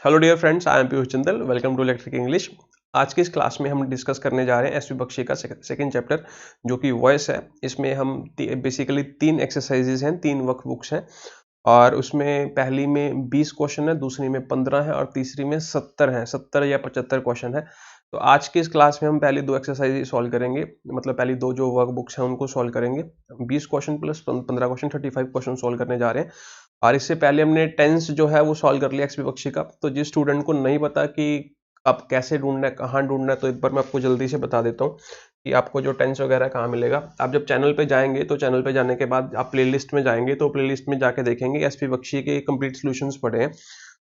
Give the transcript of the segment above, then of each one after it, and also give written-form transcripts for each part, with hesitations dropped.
Hello dear friends, I am Piyush Jindal. Welcome to electric English. आज की इस क्लास में हम डिस्कस करने जा रहे हैं एसवी बख्शी का सेकंड चैप्टर जो कि वॉइस है। इसमें हम बेसिकली 3 एक्सरसाइजेज हैं, 3 वर्कबुक्स हैं और उसमें पहली में 20 क्वेश्चन है, दूसरी में 15 है और तीसरी में 70 है, 70 या 75 क्वेश्चन है। तो आज की इस क्लास में हम पहली 2 एक्सरसाइज सॉल्व करेंगे, मतलब पहली 2 जो वर्कबुक्स हैं उनको सॉल्व करेंगे। 20 question plus 15 question, 35 question solve करने जा रहे हैं। और इससे पहले हमने टेंस जो है वो सॉल्व कर लिया एक्स विपक्षी का। तो जिस स्टूडेंट को नहीं पता कि अब कैसे ढूंढना है, कहाँ ढूंढना है, तो एक बार मैं आपको जल्दी से बता देता हूँ कि आपको जो टेंस वगैरह कहाँ मिलेगा। आप जब चैनल पे जाएंगे तो चैनल पे जाने के बाद आप प्लेलिस्ट में जाएंगे तो प्लेलिस्ट में जाके देखेंगे एसपी बख्शी के कंप्लीट सॉल्यूशंस पड़े हैं।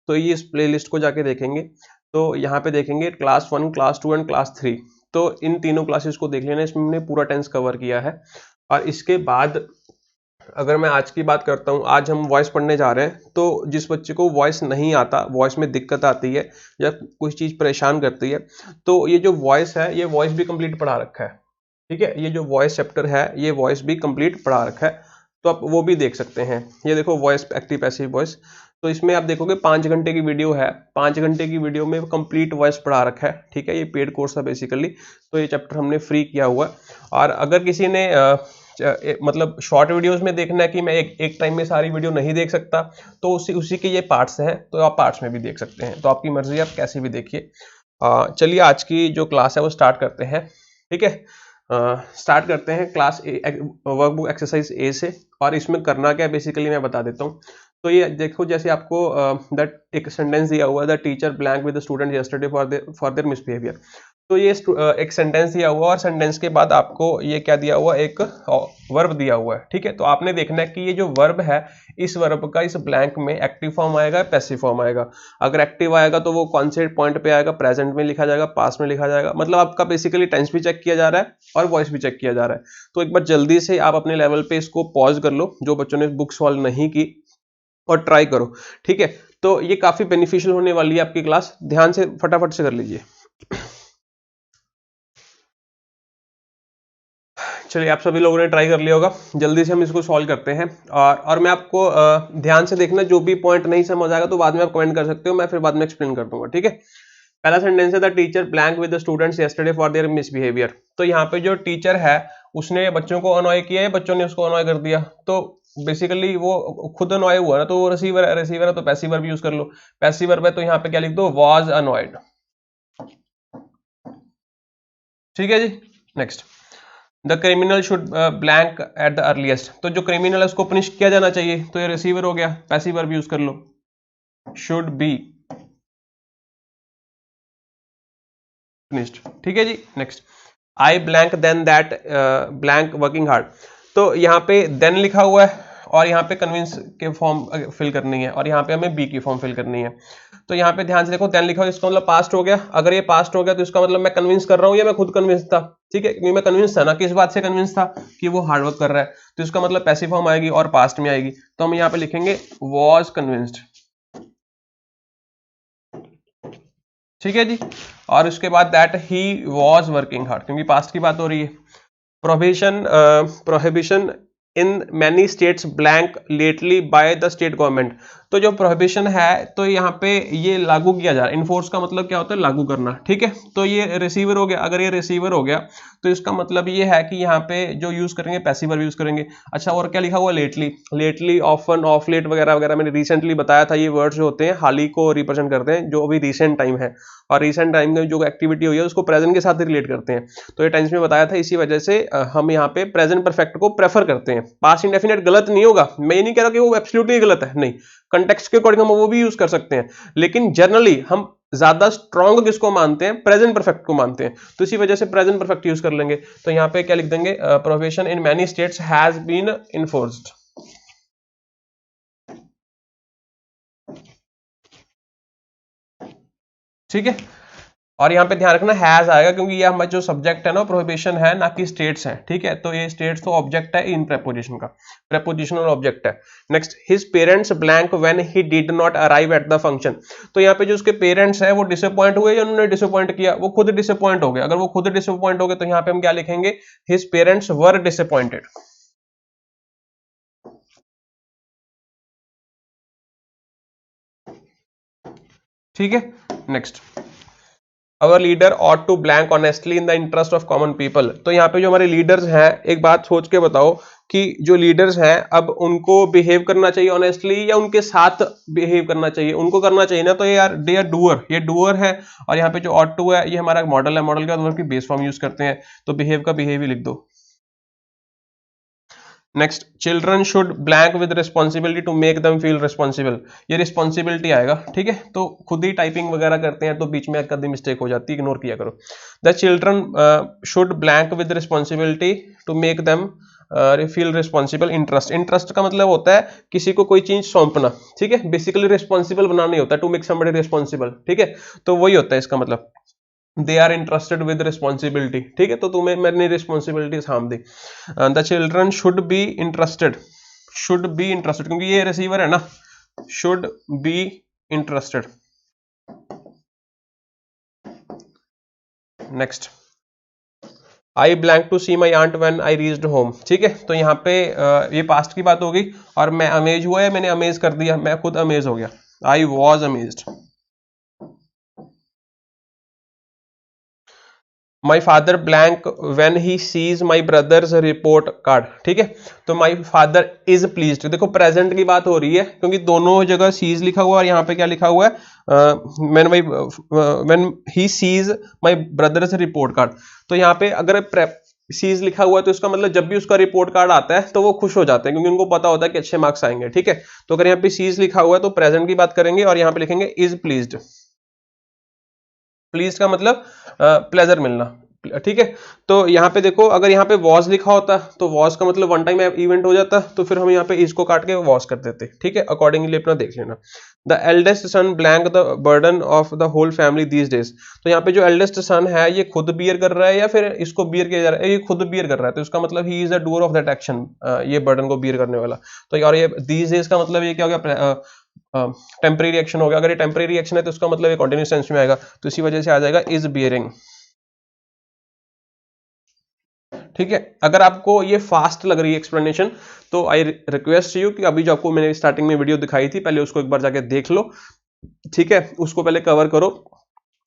तो ये इस प्लेलिस्ट को जाके देखेंगे तो यहाँ पे देखेंगे क्लास 1, क्लास 2 एंड क्लास 3। तो इन तीनों क्लासेस को देख लेना, इसमें हमने पूरा टेंस कवर किया है। और इसके बाद अगर मैं आज की बात करता हूं, आज हम वॉइस पढ़ने जा रहे हैं। तो जिस बच्चे को वॉइस नहीं आता, वॉइस में दिक्कत आती है या कुछ चीज परेशान करती है, तो ये जो वॉइस है ये वॉइस भी कंप्लीट पढ़ा रखा है। ठीक है, ये जो वॉइस चैप्टर है ये वॉइस भी कंप्लीट पढ़ा रखा है, तो आप वो भी देख सकते हैं। ये देखो वॉइस, एक्टिव पैसिव वॉइस। तो इसमें आप देखोगे 5 घंटे की वीडियो है, 5 घंटे की वीडियो में कंप्लीट वॉइस पढ़ा रखा है। ठीक है, ये पेड कोर्स है बेसिकली, तो ये चैप्टर हमने फ्री किया हुआ है। और अगर किसी ने मतलब शॉर्ट वीडियोस में देखना है कि मैं एक टाइम में सारी वीडियो नहीं देख सकता, तो उसी के ये पार्ट्स हैं, तो आप पार्ट्स में भी देख सकते हैं। तो आपकी मर्जी, आप कैसे भी देखिए। चलिए आज की जो क्लास है वो स्टार्ट करते हैं। ठीक है, स्टार्ट करते हैं क्लास वर्कबुक एक्सरसाइज ए से। और इसमें करना क्या है बेसिकली मैं बता देता हूँ। तो ये देखो, जैसे आपको दैट एक सेंटेंस दिया हुआ है, the teacher blank with the student yesterday for their misbehaviour. तो ये एक सेंटेंस दिया हुआ और सेंटेंस के बाद आपको ये क्या दिया हुआ, एक वर्ब दिया हुआ है। ठीक है, तो आपने देखना है कि ये जो वर्ब है, इस वर्ब का इस ब्लैंक में एक्टिव फॉर्म आएगा, पैसिव फॉर्म आएगा। अगर एक्टिव आएगा तो वो कौन से पॉइंट पे आएगा, प्रेजेंट में लिखा जाएगा, पास्ट में लिखा जाएगा। मतलब आपका बेसिकली टेंस भी चेक किया जा रहा है और वॉइस भी चेक किया जा रहा है। तो एक बार जल्दी से आप अपने लेवल पे इसको पॉज कर लो, जो बच्चों ने बुक सॉल्व नहीं की, और ट्राई करो। ठीक है, तो ये काफी बेनिफिशियल होने वाली है आपकी क्लास, ध्यान से फटाफट से कर लीजिए। चलिए, आप सभी लोगों ने ट्राई कर लिया होगा। जल्दी से हम इसको सॉल्व करते हैं। और मैं आपको ध्यान से देखना, जो भी पॉइंट नहीं समझ आएगा तो बाद में आप कमेंट कर सकते हो, मैं फिर बाद में एक्सप्लेन कर दूंगा। ठीक है, पहला सेंटेंस है the teacher blank with the students yesterday for their misbehaviour. तो यहाँ पे जो टीचर है उसने बच्चों को अनॉय किया है, बच्चों ने उसको अनॉय कर दिया। तो बेसिकली वो खुद अनॉय हुआ ना, तो वो रिसीवर है, रिसीवर है तो पैसिव वर्ब यूज कर लो। पैसिव वर्ब है तो यहाँ पे क्या लिख दो, वाज अनॉयड। ठीक है जी, next. The criminal should blank at the earliest. तो जो क्रिमिनल है उसको पनिश किया जाना चाहिए, तो ये रिसीवर हो गया, पैसिव वर्ब यूज कर लो, शुड बी पनिश्ड। ठीक है जी, next. I blank then that blank working hard. तो यहाँ पे देन लिखा हुआ है और यहाँ पे कन्विंस के फॉर्म फिल करनी है और यहाँ पे हमें बी की फॉर्म फिल करनी है। तो यहाँ पे ध्यान से देखो, देन लिखा हुआ, इसका मतलब पास्ट हो गया। अगर ये पास्ट हो गया तो इसका मतलब मैं कन्विंस कर रहा हूँ या मैं खुद कन्विंस था। ठीक है, क्योंकि मैं कन्विंस था ना, किस बात से कन्विंस था, कि वो हार्डवर्क कर रहा है, तो इसका मतलब पैसिव फॉर्म आएगी और पास्ट में आएगी। तो हम यहाँ पे लिखेंगे वॉज कन्विंस्ड। ठीक है जी, और उसके बाद that he was working hard, क्योंकि पास्ट की बात हो रही है। Prohibition in many states blank lately by the state government. तो जो प्रोहिबिशन है तो यहाँ पे ये लागू किया जा रहा है। इन्फोर्स का मतलब क्या होता है, लागू करना। ठीक है, तो ये रिसीवर हो गया। अगर ये रिसीवर हो गया तो इसका मतलब ये है कि यहाँ पे जो यूज करेंगे पैसिव वर्ब यूज करेंगे। अच्छा, और क्या लिखा हुआ, lately, lately, often, of late वगैरह वगैरह मैंने रिसेंटली बताया था। ये वर्ड्स जो होते हैं हाल ही को रिप्रेजेंट करते हैं, जो अभी रिसेंट टाइम है, और रिसेंट टाइम में जो एक्टिविटी हुई है उसको प्रेजेंट के साथ रिलेट करते हैं। तो ये टेंस में बताया था, इसी वजह से हम यहाँ पे प्रेजेंट परफेक्ट को प्रेफर करते हैं। पास्ट इंडेफिनिट गलत नहीं होगा, मैं ये नहीं कह रहा कि वो एब्सोल्युटली गलत है, नहीं, कंटेक्स्ट के अकॉर्डिंग हम वो भी यूज कर सकते हैं, लेकिन जनरली हम ज्यादा स्ट्रॉन्ग किसको मानते हैं, प्रेजेंट परफेक्ट को मानते हैं। तो इसी वजह से प्रेजेंट परफेक्ट यूज कर लेंगे। तो यहाँ पे क्या लिख देंगे, prohibition in many states has been enforced. ठीक है, और यहाँ पे ध्यान रखना हैज आएगा, क्योंकि ये हमारा जो सब्जेक्ट है ना प्रोहिबिशन है, ना कि स्टेट्स है। ठीक है, तो ये स्टेट्स तो ऑब्जेक्ट है इन प्रेपोजिशन का, प्रेपोजिशनल ऑब्जेक्ट है। Next, his parents blank when he did not arrive at the function. तो यहाँ पे जो उसके पेरेंट्स है वो डिसअपॉइंट हुए या उन्होंने डिसअपॉइंट किया, वो खुद डिसअपॉइंट हो गए। अगर वो खुद डिसअपॉइंट हो गए तो यहाँ पे हम क्या लिखेंगे, हिज पेरेंट्स वर डिसअपॉइंटेड। ठीक है। Next, our leader ought to blank honestly in the interest of common people. तो यहाँ पे जो हमारे लीडर्स हैं, एक बात सोच के बताओ कि जो लीडर्स हैं अब उनको बिहेव करना चाहिए ऑनेस्टली या उनके साथ बिहेव करना चाहिए? उनको करना चाहिए ना, तो ये यार दे आर डूअर, ये डूअर है। और यहाँ पे जो ऑट टू है ये हमारा मॉडल है, मॉडल का मतलब कि बेस फॉर्म यूज करते हैं, तो बिहेव का बिहेव ही लिख दो। Next, children should blank with responsibility to make them feel responsible. ये रिस्पॉन्सिबिलिटी आएगा, ठीक है। तो खुद ही टाइपिंग वगैरह करते हैं तो बीच में कभी मिस्टेक हो जाती है, इग्नोर किया करो। The children should blank with responsibility to make them feel responsible. Interest, interest का मतलब होता है किसी को कोई चीज सौंपना, ठीक है। बेसिकली रिस्पॉन्सिबल बनाना नहीं होता, टू मेक समबडी रिस्पॉन्सिबल, ठीक है। तो वही होता है इसका मतलब, they are interested with responsibility, ठीक है। तो तुम्हें मैंने रिस्पॉन्सिबिलिटी थाम दी। The children should be interested, should be interested क्योंकि ये रिसीवर है ना, should be interested. Next, I blank to see my aunt when I reached home, ठीक है। तो यहाँ पे ये पास्ट की बात होगी और मैं अमेज हुआ है, मैंने अमेज कर दिया, मैं खुद अमेज हो गया, I was amazed. My father blank when he sees my brothers report card, ठीक है। तो माई फादर इज प्लीज्ड, देखो प्रेजेंट की बात हो रही है क्योंकि दोनों जगह सीज लिखा हुआ है और यहाँ पे क्या लिखा हुआ है, when he sees my brothers report card. तो यहाँ पे अगर सीज लिखा हुआ है तो इसका मतलब जब भी उसका रिपोर्ट कार्ड आता है तो वो खुश हो जाते हैं क्योंकि उनको पता होता है कि अच्छे मार्क्स आएंगे, ठीक है। तो अगर यहाँ पे सीज लिखा हुआ है तो प्रेजेंट की बात करेंगे और यहाँ पे लिखेंगे इज प्लीज्ड। प्लीज का मतलब प्लेजर मिलना, ठीक है। तो यहाँ पे देखो अगर यहाँ पे वॉज लिखा होता तो वॉज का मतलब वन टाइम इवेंट हो जाता, तो फिर हम यहाँ पे इसको काट के वॉज कर देते, ठीक है। अकॉर्डिंगली अपना देख लेना। The eldest son blank the burden of the whole family these days. तो यहाँ पे जो एल्डेस्ट सन है ये खुद बियर कर रहा है या फिर इसको बियर किया जा रहा है? ये खुद बियर कर रहा है, तो इसका मतलब he is a doer of that action, ये बर्डन को बियर करने वाला। तो यार ये दीज डेज का मतलब ये क्या हो गया, टेम्परेरी एक्शन हो गया। अगर ये टेम्परेरी एक्शन है तो उसका मतलब ये कंटिन्यूस टेंस में आएगा, तो इसी वजह से आ जाएगा इज बियरिंग, ठीक है। अगर आपको ये फास्ट लग रही है एक्सप्लेनेशन तो आई रिक्वेस्ट यू कि अभी जो आपको मैंने स्टार्टिंग में वीडियो दिखाई थी पहले उसको एक बार जाके देख लो, ठीक है। उसको पहले कवर करो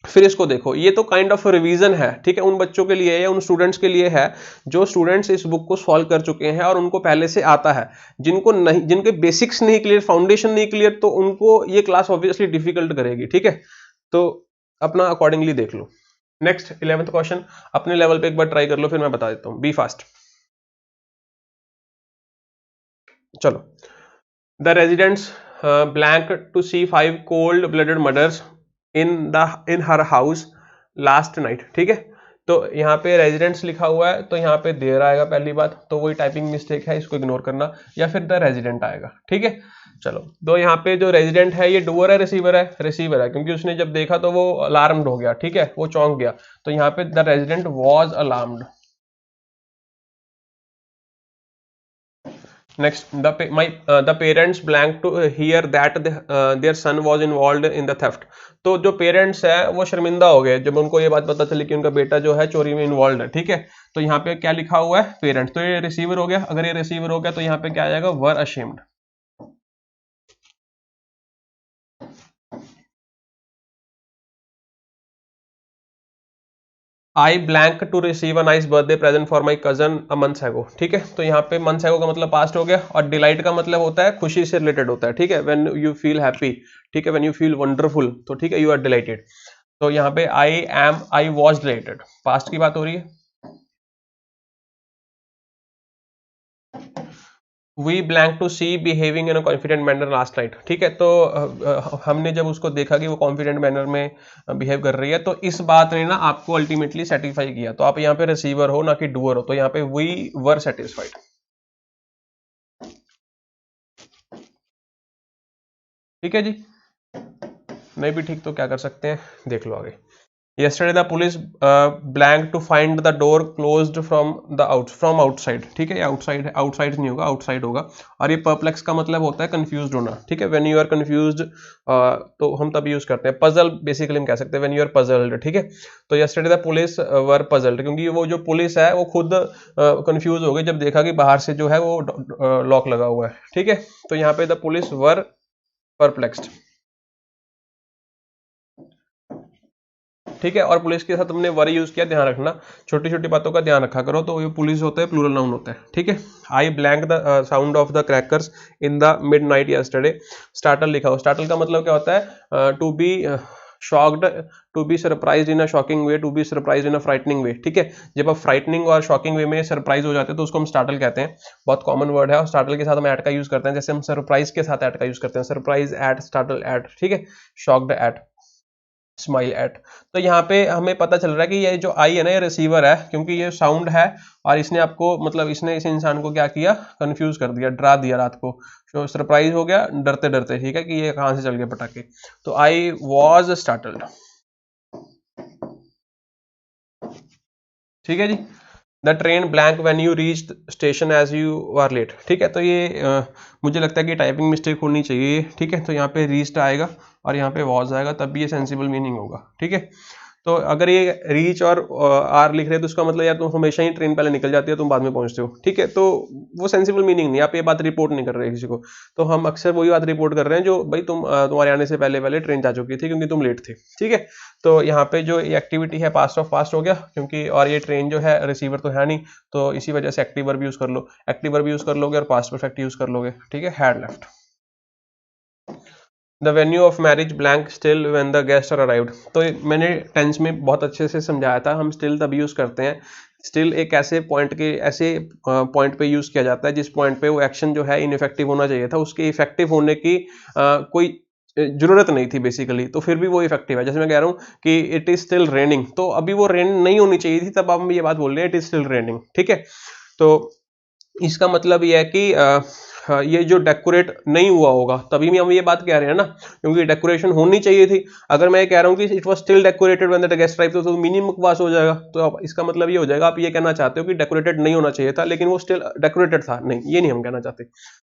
फिर इसको देखो। ये तो काइंड ऑफ रिवीजन है, ठीक है, उन बच्चों के लिए या उन स्टूडेंट्स के लिए है जो स्टूडेंट्स इस बुक को सॉल्व कर चुके हैं और उनको पहले से आता है। जिनको नहीं, जिनके बेसिक्स नहीं क्लियर, फाउंडेशन नहीं क्लियर, तो उनको ये क्लास ऑब्वियसली डिफिकल्ट करेगी, ठीक है। तो अपना अकॉर्डिंगली देख लो। नेक्स्ट 11th क्वेश्चन अपने लेवल पे एक बार ट्राई कर लो, फिर मैं बता देता हूं, बी फास्ट। चलो, the residents blank to see 5 cold blooded murders in her house last night, ठीक है। तो यहाँ पे रेजिडेंट्स लिखा हुआ है तो यहाँ पे देर आएगा पहली बात, तो वही टाइपिंग मिस्टेक है, इसको इग्नोर करना, या फिर द रेजिडेंट आएगा, ठीक है। चलो, तो यहाँ पे जो रेजिडेंट है ये डूअर है रिसीवर है? रिसीवर है, क्योंकि उसने जब देखा तो वो अलार्म्ड हो गया, ठीक है, वो चौंक गया। तो यहाँ पे the resident was alarmed. Next, the parents blank to hear that their son was involved in the theft. तो जो पेरेंट्स है वो शर्मिंदा हो गए जब उनको ये बात पता चली कि उनका बेटा जो है चोरी में इन्वॉल्व है, ठीक है। तो यहाँ पे क्या लिखा हुआ है, पेरेंट्स, तो ये रिसीवर हो गया। अगर ये रिसीवर हो गया तो यहाँ पे क्या आ जाएगा, were ashamed. I blank to receive a nice birthday present for my cousin a month ago, ठीक है। तो यहाँ पे मंथ एगो का मतलब पास्ट हो गया और डिलाइट का मतलब होता है खुशी से रिलेटेड होता है, ठीक है। व्हेन यू फील हैप्पी, ठीक है, व्हेन यू फील वंडरफुल, तो ठीक है, यू आर डिलाइटेड। तो यहाँ पे आई वॉज डिलाइटेड, पास्ट की बात हो रही है। We blank to see behaving in a confident manner last night, ठीक है। तो हमने जब उसको देखा कि वो कॉन्फिडेंट मैनर में बिहेव कर रही है, तो इस बात ने ना आपको अल्टीमेटली सेटिस्फाई किया। तो आप यहाँ पे रिसीवर हो ना कि डूअर हो, तो यहाँ पे वी वर सेटिस्फाइड, ठीक है जी। नहीं भी ठीक तो क्या कर सकते हैं, देख लो आगे। Yesterday the police blank to find the door closed from outside, ठीक है। आउटसाइड नहीं होगा, आउटसाइड होगा। और ये परप्लेक्स का मतलब होता है कंफ्यूज्ड होना, ठीक है। व्हेन यू आर कंफ्यूज्ड तो हम तब यूज करते हैं। पजल बेसिकली हम कह सकते हैं व्हेन यू आर पजल्ड, ठीक है। तो yesterday the police were puzzled, क्योंकि वो जो पुलिस है वो खुद कंफ्यूज हो गई जब देखा कि बाहर से जो है वो लॉक लगा हुआ है, ठीक है। तो यहाँ पे द पुलिस वर परप्लेक्स्ड। ठीक है। और पुलिस के साथ तुमने वर यूज किया, ध्यान रखना, छोटी छोटी बातों का ध्यान रखा करो। तो ये पुलिस होता है, प्लूरल नाउन होता है, ठीक है। I blank the sound of the crackers in the midnight yesterday. Startle लिखा हो, स्टार्टल का मतलब क्या होता है? To be shocked, to be surprise in a shocking way, to be surprise in a frightening way, ठीक है। जब आप फ्राइटनिंग और शॉकिंग वे में सरप्राइज हो जाते हैं तो उसको हम स्टार्टल कहते हैं। बहुत कॉमन वर्ड है और स्टार्टल के साथ हम एट का यूज करते हैं, जैसे हम सरप्राइज के साथ एट का यूज करते हैं, सरप्राइज एट, स्टार्टल एट, ठीक है। Shocked eight, smile at. तो यहाँ पे हमें पता चल रहा है कि ये जो आई है ना, ये रिसीवर है, क्योंकि ये साउंड है और इसने आपको, मतलब इसने इस इंसान को क्या किया? कंफ्यूज कर दिया, डरा दिया रात को। तो सरप्राइज हो गया डरते डरते, ठीक है, कि ये कहां से चल गए पटाखे। तो आई वॉज स्टार्टल्ड, ठीक है जी। The train blank when you reach station as you are late, ठीक है। तो ये मुझे लगता है कि टाइपिंग मिस्टेक होनी चाहिए, ठीक है। तो यहाँ पे रीच्ड आएगा और यहाँ पे वॉज आएगा, तब भी ये सेंसिबल मीनिंग होगा, ठीक है। तो अगर ये रीच और आर लिख रहे हैं तो उसका मतलब यार तुम हमेशा ही ट्रेन पहले निकल जाती है, तुम बाद में पहुंचते हो, ठीक है। तो वो सेंसिबल मीनिंग नहीं, आप ये बात रिपोर्ट नहीं कर रहे किसी को। तो हम अक्सर वही बात रिपोर्ट कर रहे हैं जो भाई तुम्हारे आने से पहले पहले ट्रेन जा चुकी थी क्योंकि तुम लेट थे, ठीक है। तो यहाँ पे जो एक्टिविटी है पास्ट ऑफ पास्ट हो गया, क्योंकि और ये ट्रेन जो है रिसीवर तो है नहीं, तो इसी वजह से एक्टिव वर्ब यूज कर लो, एक्टिव वर्ब यूज कर लोगे और पास्ट परफेक्ट यूज कर लोगे, ठीक है। Had left. The venue of marriage blank still when the guest are arrived. तो मैंने टेंस में बहुत अच्छे से समझाया था, हम स्टिल तब यूज करते हैं। स्टिल एक ऐसे पॉइंट पे यूज किया जाता है जिस पॉइंट पे वो एक्शन जो है इनइफेक्टिव होना चाहिए था, उसके इफेक्टिव होने की कोई जरूरत नहीं थी बेसिकली, तो फिर भी वो इफेक्टिव है। जैसे मैं कह रहा हूँ कि इट इज स्टिल रेनिंग, तो अभी वो रेन नहीं होनी चाहिए थी, तब हम ये बात बोल रहे हैं इट इज स्टिल रेनिंग, ठीक है। तो इसका मतलब ये है कि ये जो डेकोरेट नहीं हुआ होगा, तभी भी हम ये बात कह रहे हैं ना, क्योंकि डेकोरेशन होनी चाहिए थी। अगर मैं कह रहा हूँ कि it was still decorated when the guest arrived, तो मिनिमम बकवास हो जाएगा। तो इसका मतलब ये हो जाएगा, आप ये कहना चाहते हो कि डेकोरेटेड नहीं होना चाहिए था, लेकिन वो स्टिल डेकोरेटेड था। नहीं, ये नहीं हम कहना चाहते।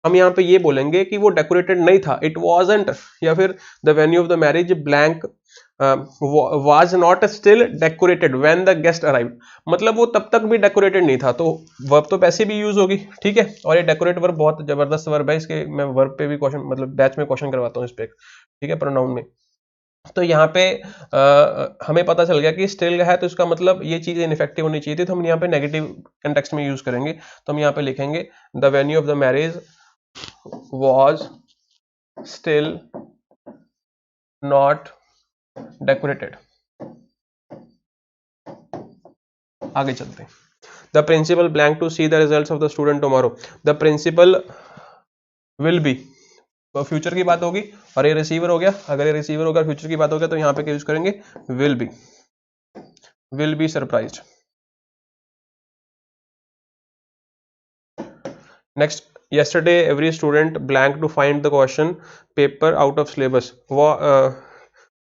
हम यहाँ पे ये बोलेंगे कि वो डेकोरेटेड नहीं था, इट वाजंट, या फिर the venue of the marriage blank was not still decorated when the guest arrived, मतलब वो तब तक भी डेकोरेटेड नहीं था। तो वर्ब तो पैसे भी यूज होगी, ठीक है। और ये डेकोरेट वर्ब बहुत जबरदस्त वर्ब है, इसके मैं वर्ब पे भी क्वेश्चन, मतलब बैच में क्वेश्चन करवाता हूँ इस पे, ठीक है, प्रोनाउन में। तो यहाँ पे हमें पता चल गया कि स्टिल है, तो इसका मतलब ये चीज इनइफेक्टिव होनी चाहिए थी, तो हम यहाँ पे नेगेटिव कंटेक्स्ट में यूज करेंगे। तो हम यहाँ पे लिखेंगे the venue of the marriage was still not decorated. आगे चलते हैं। The principal blank to see the results of the student tomorrow. The principal will be, तो फ्यूचर की बात होगी और ये रिसीवर हो गया। अगर ये रिसीवर होगा, फ्यूचर की बात हो गया, तो यहाँ पे क्या यूज करेंगे? Will be surprised. Next, yesterday every student blank to find the question paper out of syllabus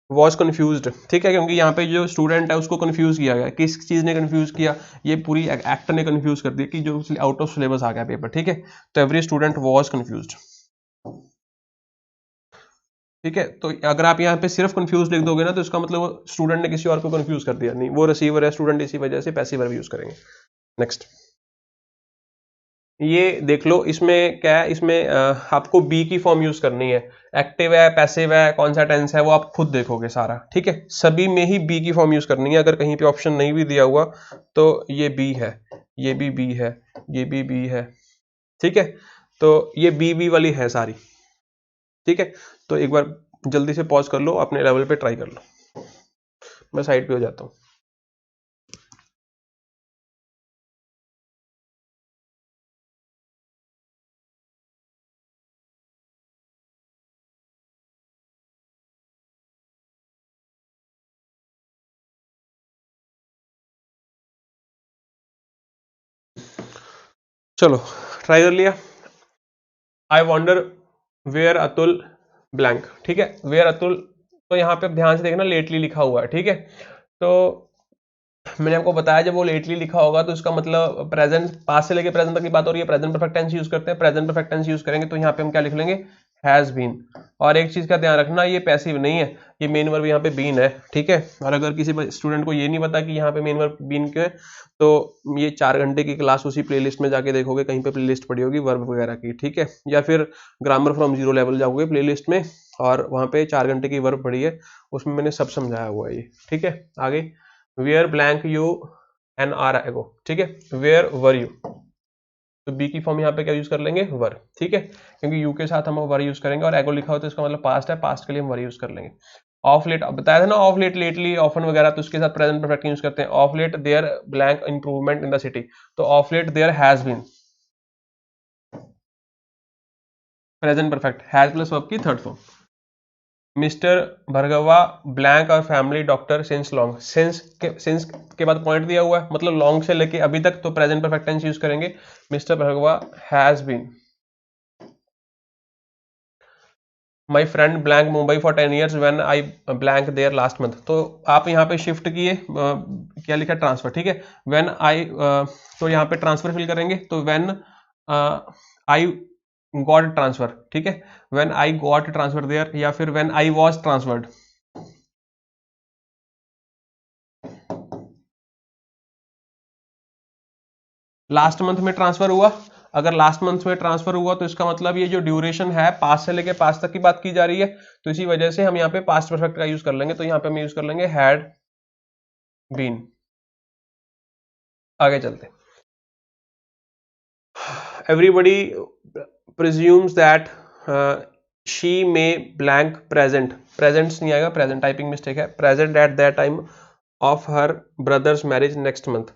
was confused, ठीक है, क्योंकि यहाँ पे जो स्टूडेंट है उसको कंफ्यूज किया गया। किस चीज ने कंफ्यूज किया? ये पूरी एक्ट ने कंफ्यूज कर दिया कि जो आउट ऑफ सिलेबस आ गया पेपर, ठीक है। तो एवरी स्टूडेंट वाज कंफ्यूज्ड, ठीक है। तो अगर आप यहाँ पे सिर्फ कंफ्यूज लिख दोगे ना, तो इसका मतलब स्टूडेंट ने किसी और को कंफ्यूज कर दिया, नहीं, वो रिसीवर है, स्टूडेंट, इसी वजह से पैसिव वर्ब यूज करेंगे। नेक्स्ट, ये देख लो, इसमें क्या है, इसमें आपको बी की फॉर्म यूज करनी है। एक्टिव है, पैसिव है, कौन सा टेंस है, वो आप खुद देखोगे सारा, ठीक है। सभी में ही बी की फॉर्म यूज करनी है। अगर कहीं पे ऑप्शन नहीं भी दिया हुआ तो ये बी है, ये भी बी है, ये भी बी है, ठीक है। तो ये बी वाली है सारी, ठीक है। तो एक बार जल्दी से पॉज कर लो, अपने लेवल पे ट्राई कर लो। मैं साइड पे हो जाता हूँ। चलो ट्राई कर लिया। आई वॉन्डर वेयर अतुल ब्लैंक, ठीक है, वेयर अतुल। तो यहाँ पे ध्यान से देखना, लेटली लिखा हुआ है, ठीक है। तो मैंने आपको बताया जब वो लेटली लिखा होगा तो इसका मतलब प्रेजेंट, पास्ट से लेके प्रेजेंट तक की बात हो रही है, प्रेजेंट परफेक्ट टेंस यूज करते हैं। प्रेजेंट परफेक्ट टेंस यूज करेंगे तो यहाँ पे हम क्या लिख लेंगे? Has been. और एक चीज का ध्यान रखना, ये पैसिव नहीं है, ये मेन वर्ब यहाँ पे बीन है, ठीक है। और अगर किसी स्टूडेंट को ये नहीं पता कि यहाँ पे मेन वर्ब बीन क्यों है, तो ये 4 घंटे की क्लास उसी प्लेलिस्ट में जाके देखोगे, कहीं पे प्लेलिस्ट पड़ी होगी वर्ब वगैरह की, ठीक है। या फिर ग्रामर फ्रॉम जीरो लेवल जाओगे प्लेलिस्ट में, और वहां पे 4 घंटे की वर्ब पड़ी है, उसमें मैंने सब समझाया हुआ है ये, ठीक है। आगे where blank you an hour ago, ठीक है, वेयर वर यू, तो बी की फॉर्म यहाँ पे क्या यूज कर लेंगे, वर, ठीक है, क्योंकि यू के साथ हम वर यूज करेंगे और एगो लिखा हो तो इसका मतलब पास्ट है, पास्ट के लिए हम वर यूज कर लेंगे। ऑफ लेट बताया था ना, ऑफ लेट, लेटली, ऑफन वगैरह, तो उसके साथ प्रेजेंट परफेक्ट यूज करते हैं। Of late there blank improvement in the city, तो of late there has been, present perfect, has plus verb की third form. Mr Bhargava blank और family doctor since long, since के बाद पॉइंट दिया हुआ है, मतलब लॉन्ग से लेके अभी तक, तो प्रेजेंट परफेक्ट टेंस यूज करेंगे। Mr Bhargava has been, my friend blank Mumbai for 10 years when I blank there last month, तो आप यहाँ पे शिफ्ट किए, क्या लिखा, ट्रांसफर, ठीक है। व्हेन आई, तो यहाँ पे ट्रांसफर फिल करेंगे, तो व्हेन आई गॉट ट्रांसफर, ठीक है, when I got transfer there, या फिर when I was transferred. Last month में ट्रांसफर हुआ, अगर लास्ट मंथ में ट्रांसफर हुआ तो इसका मतलब ये जो ड्यूरेशन है पास्ट से लेके पास्ट तक की बात की जा रही है, तो इसी वजह से हम यहाँ पे पास्ट परफेक्ट का यूज कर लेंगे, तो यहाँ पे हम यूज कर लेंगे हैड बीन। आगे चलते, everybody presumes that she may blank present, presents नहीं आएगा, प्रेजेंट टाइपिंग मिस्टेक है, present at that time of her brother's marriage next month.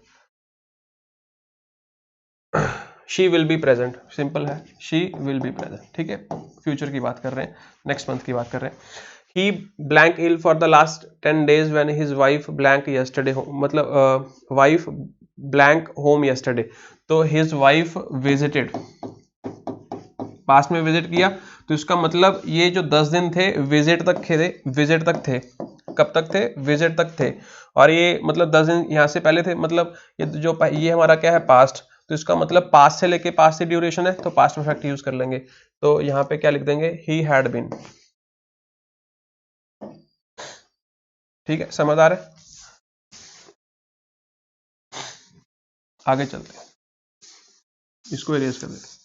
She will be present, simple है, शी विल बी प्रेजेंट, ठीक है, future की बात कर रहे हैं, नेक्स्ट मंथ की बात कर रहे हैं। He blank ill for the last 10 days when his wife blank yesterday home, मतलब वाइफ ब्लैंक होम यस्टरडे, तो हिज वाइफ विजिटेड, पास्ट में विजिट किया, तो इसका मतलब ये जो 10 दिन थे विजिट तक थे, विजिट तक थे, कब तक थे, विजिट तक थे, और ये मतलब 10 दिन यहाँ से पहले थे, मतलब ये हमारा क्या है, पास्ट, तो इसका मतलब पास्ट से लेके पास्ट से ड्यूरेशन है, तो पास्ट परफेक्ट यूज कर लेंगे, तो यहाँ पे क्या लिख देंगे, ही हैड बीन, ठीक है, समझ आ रहा है। आगे चलते हैं, इसको इरेज कर देते,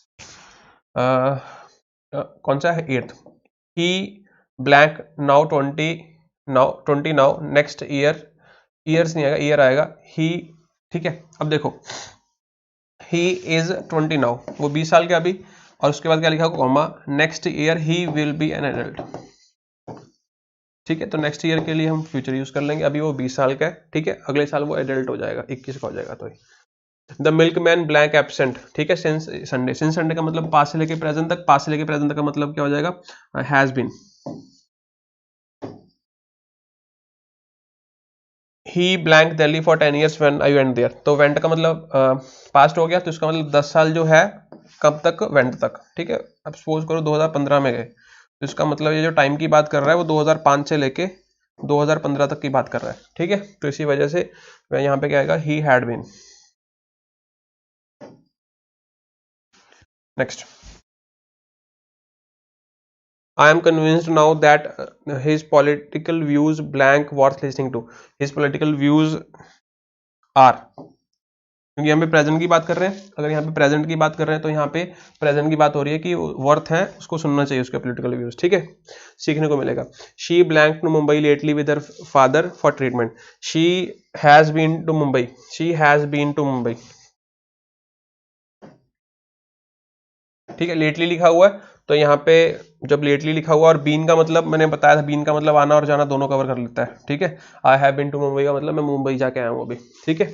कौन सा है, 8th, he blank now 20 now next year, years नहीं आएगा, ईयर आएगा, ही, ठीक है। अब देखो ही इज 20 नाउ, वो 20 साल के अभी, और उसके बाद क्या लिखा होगा, comma, next year he will be an adult, ठीक है, तो नेक्स्ट ईयर के लिए हम फ्यूचर यूज कर लेंगे, अभी वो 20 साल का है, ठीक है, अगले साल वो एडल्ट हो जाएगा, 21 का हो जाएगा, तो द मिल्कमैन ब्लैंक एब्सेंट, ठीक है, सिंस संडे, सिंस संडे का मतलब पास्ट से लेके प्रेजेंट तक, पास्ट से लेके प्रेजेंट तक का मतलब क्या हो जाएगा, has been. He blank Delhi for 10 years when I went there, तो वेंट का मतलब पास्ट हो गया, तो इसका मतलब 10 साल जो है कब तक, वेंट तक, ठीक है। अब सपोज करो 2015 में गए, तो इसका मतलब ये जो टाइम की बात कर रहा है वो 2005 से लेके 2015 तक की बात कर रहा है, ठीक है, तो इसी वजह से यहाँ पे क्या आएगा, he had been. Next, I am convinced now that his political views blank worth listening to. His political views are, क्योंकि यहाँ पे प्रेजेंट की बात कर रहे हैं, अगर यहाँ पे प्रेजेंट की बात कर रहे हैं तो यहाँ पे प्रेजेंट की बात हो रही है कि वर्थ है, उसको सुनना चाहिए उसके पॉलिटिकल व्यूज, ठीक है, सीखने को मिलेगा। She blank to Mumbai lately with her father for treatment, she has been to Mumbai, she has been to Mumbai, ठीक है, लेटली लिखा हुआ है, तो यहाँ पे जब लेटली लिखा हुआ और बीन का मतलब मैंने बताया था, बीन का मतलब आना और जाना दोनों कवर कर लेता है, ठीक है। I have been to Mumbai का मतलब मैं मुंबई जाके आया हूँ अभी, ठीक है।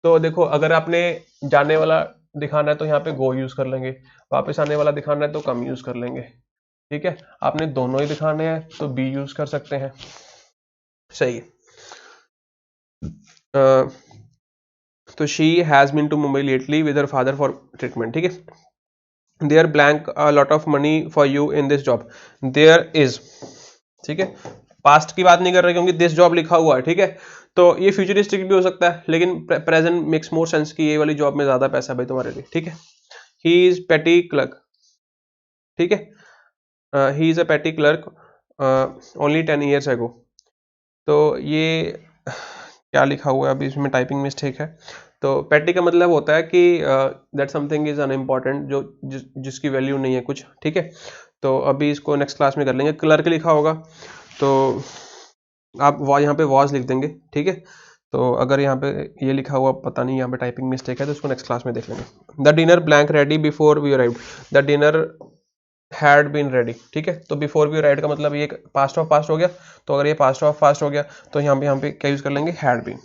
तो देखो अगर आपने जाने वाला दिखाना है तो यहाँ पे गो यूज कर लेंगे, वापस आने वाला दिखाना है तो कम यूज कर लेंगे, ठीक है। आपने दोनों ही दिखाने हैं तो बी यूज कर सकते हैं, सही है। तो she has been to Mumbai lately with her father for treatment, ठीक है। There blank a lot of money for you in this job, there is, ठीक है, पास्ट की बात नहीं कर रहे क्योंकि दिस जॉब लिखा हुआ है, ठीक है, तो ये फ्यूचरिस्टिक भी हो सकता है, लेकिन प्रेजेंट मेक्स मोर सेंस कि ये वाली जॉब में ज्यादा पैसा है भाई तुम्हारे लिए, ठीक है। ही इज पेटी क्लर्क, ठीक है, ही इज अ पेटी क्लर्क ओनली 10 years ago, तो ये क्या लिखा हुआ है अभी, इसमें टाइपिंग मिस्टेक है। तो पेटी का मतलब होता है कि दैट समथिंग इज अनइम्पॉर्टेंट, जो जिसकी वैल्यू नहीं है कुछ, ठीक है। तो अभी इसको नेक्स्ट क्लास में कर लेंगे। क्लर्क लिखा होगा तो आप यहाँ पे वॉज लिख देंगे, ठीक है। तो अगर यहाँ पे ये लिखा हुआ पता नहीं यहाँ पे टाइपिंग मिस्टेक है तो इसको नेक्स्ट क्लास में देख लेंगे। The dinner blank ready before we arrived, the dinner had been ready, ठीक है। तो बिफोर वी अराइव्ड का मतलब ये पास्ट ऑफ पास्ट हो गया, तो अगर ये पास्ट ऑफ पास्ट हो गया तो यहाँ पे क्या यूज कर लेंगे, हैड बीन।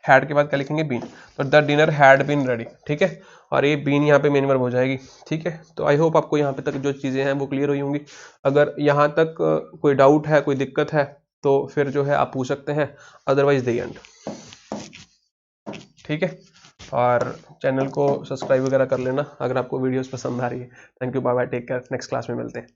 हैड के बाद क्या लिखेंगे, बीन। तो the dinner had been ready, ठीक है। और ये बीन यहाँ पे मेन वर्ब हो जाएगी, ठीक है। तो आई होप आपको यहाँ पे तक जो चीज़ें हैं वो क्लियर हुई होंगी। अगर यहाँ तक कोई डाउट है, कोई दिक्कत है तो फिर जो है आप पूछ सकते हैं, अदरवाइज द एंड, ठीक है। और चैनल को सब्सक्राइब वगैरह कर लेना अगर आपको वीडियोस पसंद आ रही है। Thank you, bye bye, take care, next class में मिलते हैं।